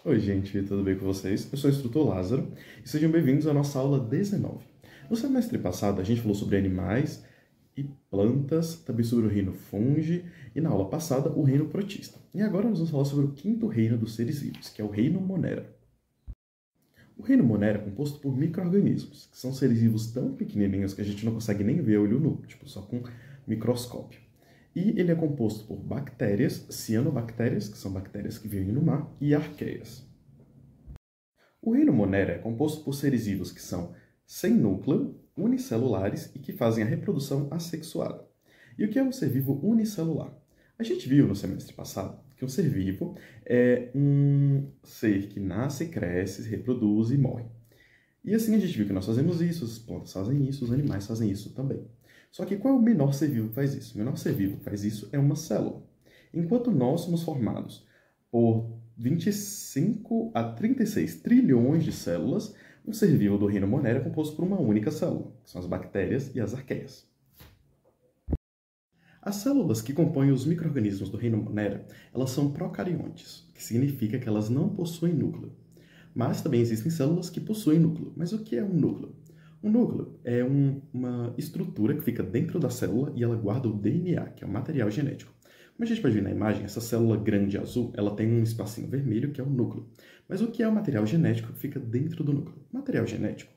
Oi, gente, tudo bem com vocês? Eu sou o instrutor Lázaro e sejam bem-vindos à nossa aula 19. No semestre passado, a gente falou sobre animais e plantas, também sobre o reino fungi e na aula passada, o reino protista. E agora nós vamos falar sobre o quinto reino dos seres vivos, que é o reino Monera. O reino Monera é composto por micro-organismos, que são seres vivos tão pequenininhos que a gente não consegue nem ver a olho nu, tipo só com microscópio. E ele é composto por bactérias, cianobactérias, que são bactérias que vivem no mar, e arqueias. O reino Monera é composto por seres vivos que são sem núcleo, unicelulares e que fazem a reprodução assexuada. E o que é um ser vivo unicelular? A gente viu no semestre passado que um ser vivo é um ser que nasce, cresce, se reproduz e morre. E assim a gente viu que nós fazemos isso, as plantas fazem isso, os animais fazem isso também. Só que qual é o menor ser vivo que faz isso? O menor ser vivo que faz isso é uma célula. Enquanto nós somos formados por 25 a 36 trilhões de células, um ser vivo do reino Monera é composto por uma única célula, que são as bactérias e as arqueias. As células que compõem os micro-organismos do reino Monera, elas são procariontes, que significa que elas não possuem núcleo. Mas também existem células que possuem núcleo. Mas o que é um núcleo? Um núcleo é uma estrutura que fica dentro da célula e ela guarda o DNA, que é o material genético. Como a gente pode ver na imagem, essa célula grande azul, ela tem um espacinho vermelho, que é o núcleo. Mas o que é o material genético que fica dentro do núcleo? O material genético,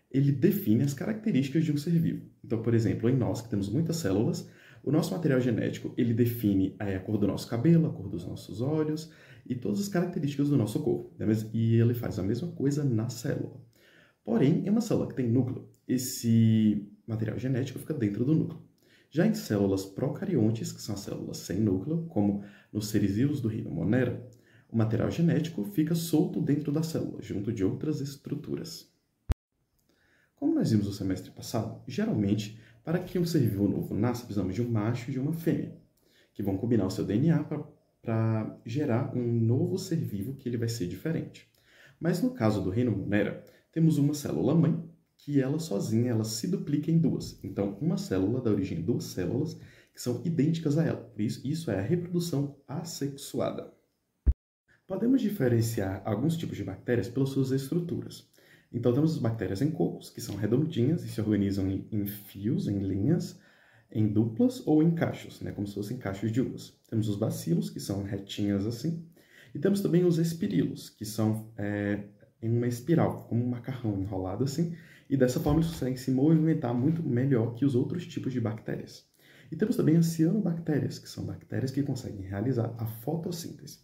ele define as características de um ser vivo. Então, por exemplo, em nós, que temos muitas células, o nosso material genético, ele define a cor do nosso cabelo, a cor dos nossos olhos e todas as características do nosso corpo. E ele faz a mesma coisa na célula. Porém, em uma célula que tem núcleo, esse material genético fica dentro do núcleo. Já em células procariontes, que são as células sem núcleo, como nos seres vivos do reino Monera, o material genético fica solto dentro da célula, junto de outras estruturas. Como nós vimos no semestre passado, geralmente, para que um ser vivo novo nasça, precisamos de um macho e de uma fêmea, que vão combinar o seu DNA para gerar um novo ser vivo que ele vai ser diferente. Mas no caso do reino Monera, temos uma célula-mãe que ela sozinha ela se duplica em duas. Então, uma célula dá origem a duas células que são idênticas a ela. Por isso é a reprodução assexuada. Podemos diferenciar alguns tipos de bactérias pelas suas estruturas. Então, temos as bactérias em cocos, que são redondinhas e se organizam em fios, em linhas, em duplas ou em cachos, como se fossem cachos de uvas. Temos os bacilos, que são retinhas assim, e temos também os espirilos, que são em uma espiral, como um macarrão enrolado assim, e dessa forma eles conseguem se movimentar muito melhor que os outros tipos de bactérias. E temos também as cianobactérias, que são bactérias que conseguem realizar a fotossíntese.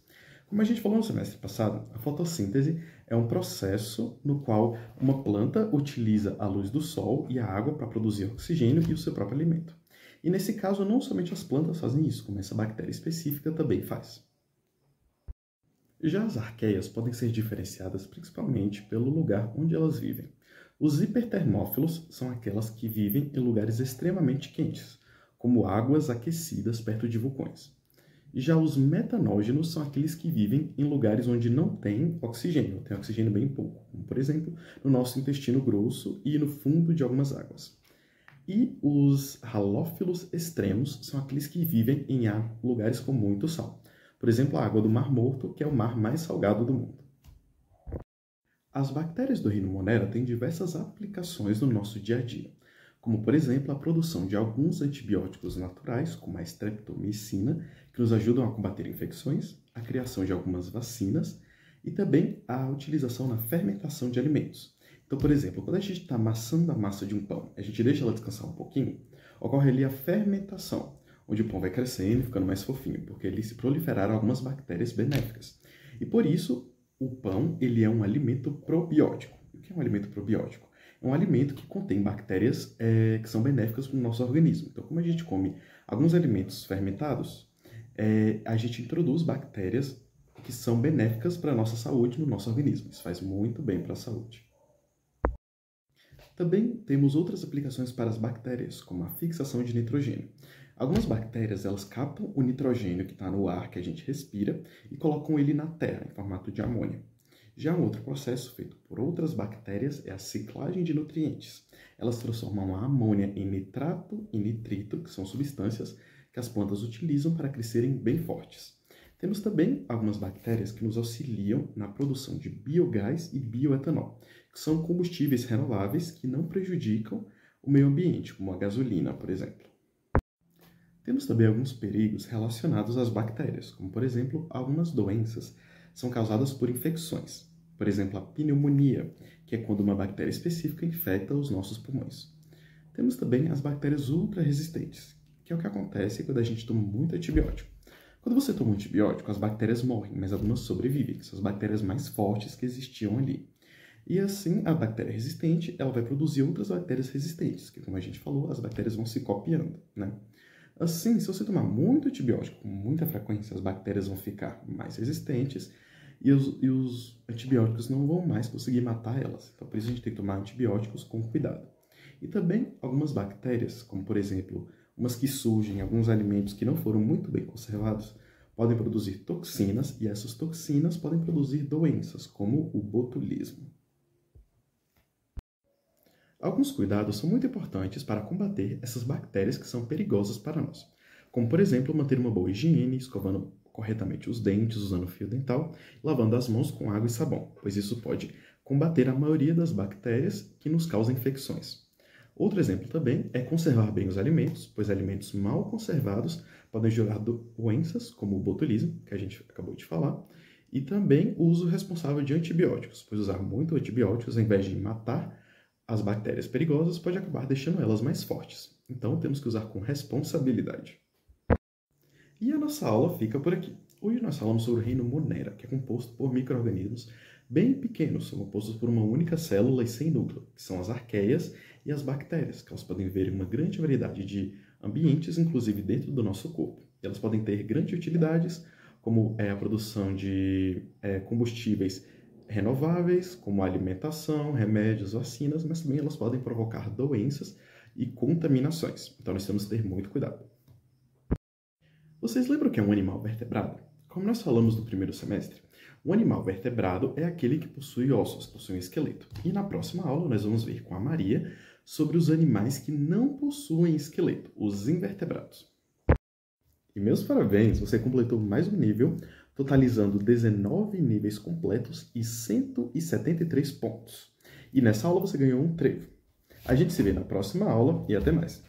Como a gente falou no semestre passado, a fotossíntese é um processo no qual uma planta utiliza a luz do sol e a água para produzir oxigênio e o seu próprio alimento. E nesse caso, não somente as plantas fazem isso, como essa bactéria específica também faz. Já as arqueias podem ser diferenciadas principalmente pelo lugar onde elas vivem. Os hipertermófilos são aquelas que vivem em lugares extremamente quentes, como águas aquecidas perto de vulcões. Já os metanógenos são aqueles que vivem em lugares onde não tem oxigênio bem pouco, como por exemplo no nosso intestino grosso e no fundo de algumas águas. E os halófilos extremos são aqueles que vivem em lugares com muito sal. Por exemplo, a água do Mar Morto, que é o mar mais salgado do mundo. As bactérias do reino Monera têm diversas aplicações no nosso dia a dia, como, por exemplo, a produção de alguns antibióticos naturais, como a streptomicina, que nos ajudam a combater infecções, a criação de algumas vacinas e também a utilização na fermentação de alimentos. Então, por exemplo, quando a gente está amassando a massa de um pão, a gente deixa ela descansar um pouquinho, ocorre ali a fermentação, onde o pão vai crescendo e ficando mais fofinho, porque ali se proliferaram algumas bactérias benéficas. E por isso, o pão ele é um alimento probiótico. O que é um alimento probiótico? É um alimento que contém bactérias que são benéficas para o nosso organismo. Então, como a gente come alguns alimentos fermentados, a gente introduz bactérias que são benéficas para a nossa saúde no nosso organismo. Isso faz muito bem para a saúde. Também temos outras aplicações para as bactérias, como a fixação de nitrogênio. Algumas bactérias elas captam o nitrogênio que está no ar que a gente respira e colocam ele na terra, em formato de amônia. Já um outro processo feito por outras bactérias é a ciclagem de nutrientes. Elas transformam a amônia em nitrato e nitrito, que são substâncias que as plantas utilizam para crescerem bem fortes. Temos também algumas bactérias que nos auxiliam na produção de biogás e bioetanol, que são combustíveis renováveis que não prejudicam o meio ambiente, como a gasolina, por exemplo. Temos também alguns perigos relacionados às bactérias, como, por exemplo, algumas doenças são causadas por infecções. Por exemplo, a pneumonia, que é quando uma bactéria específica infecta os nossos pulmões. Temos também as bactérias ultra-resistentes, que é o que acontece quando a gente toma muito antibiótico. Quando você toma um antibiótico, as bactérias morrem, mas algumas sobrevivem, que são as bactérias mais fortes que existiam ali. E assim, a bactéria resistente, ela vai produzir outras bactérias resistentes, que como a gente falou, as bactérias vão se copiando, né? Assim, se você tomar muito antibiótico com muita frequência, as bactérias vão ficar mais resistentes e os antibióticos não vão mais conseguir matar elas. Então, por isso a gente tem que tomar antibióticos com cuidado. E também algumas bactérias, como por exemplo, umas que surgem em alguns alimentos que não foram muito bem conservados, podem produzir toxinas e essas toxinas podem produzir doenças, como o botulismo. Alguns cuidados são muito importantes para combater essas bactérias que são perigosas para nós, como, por exemplo, manter uma boa higiene, escovando corretamente os dentes, usando fio dental, lavando as mãos com água e sabão, pois isso pode combater a maioria das bactérias que nos causam infecções. Outro exemplo também é conservar bem os alimentos, pois alimentos mal conservados podem gerar doenças, como o botulismo, que a gente acabou de falar, e também o uso responsável de antibióticos, pois usar muito antibióticos, ao invés de matar as bactérias perigosas, pode acabar deixando elas mais fortes. Então, temos que usar com responsabilidade. E a nossa aula fica por aqui. Hoje nós falamos sobre o reino Monera, que é composto por micro-organismos bem pequenos, são compostos por uma única célula e sem núcleo, que são as arqueias e as bactérias, que elas podem viver em uma grande variedade de ambientes, inclusive dentro do nosso corpo. E elas podem ter grandes utilidades, como a produção de combustíveis renováveis, como alimentação, remédios, vacinas, mas também elas podem provocar doenças e contaminações. Então nós temos que ter muito cuidado. Vocês lembram o que é um animal vertebrado? Como nós falamos no primeiro semestre, um animal vertebrado é aquele que possui ossos, possui um esqueleto. E na próxima aula nós vamos ver com a Maria sobre os animais que não possuem esqueleto, os invertebrados. E meus parabéns, você completou mais um nível, totalizando 19 níveis completos e 173 pontos. E nessa aula você ganhou um trevo. A gente se vê na próxima aula e até mais!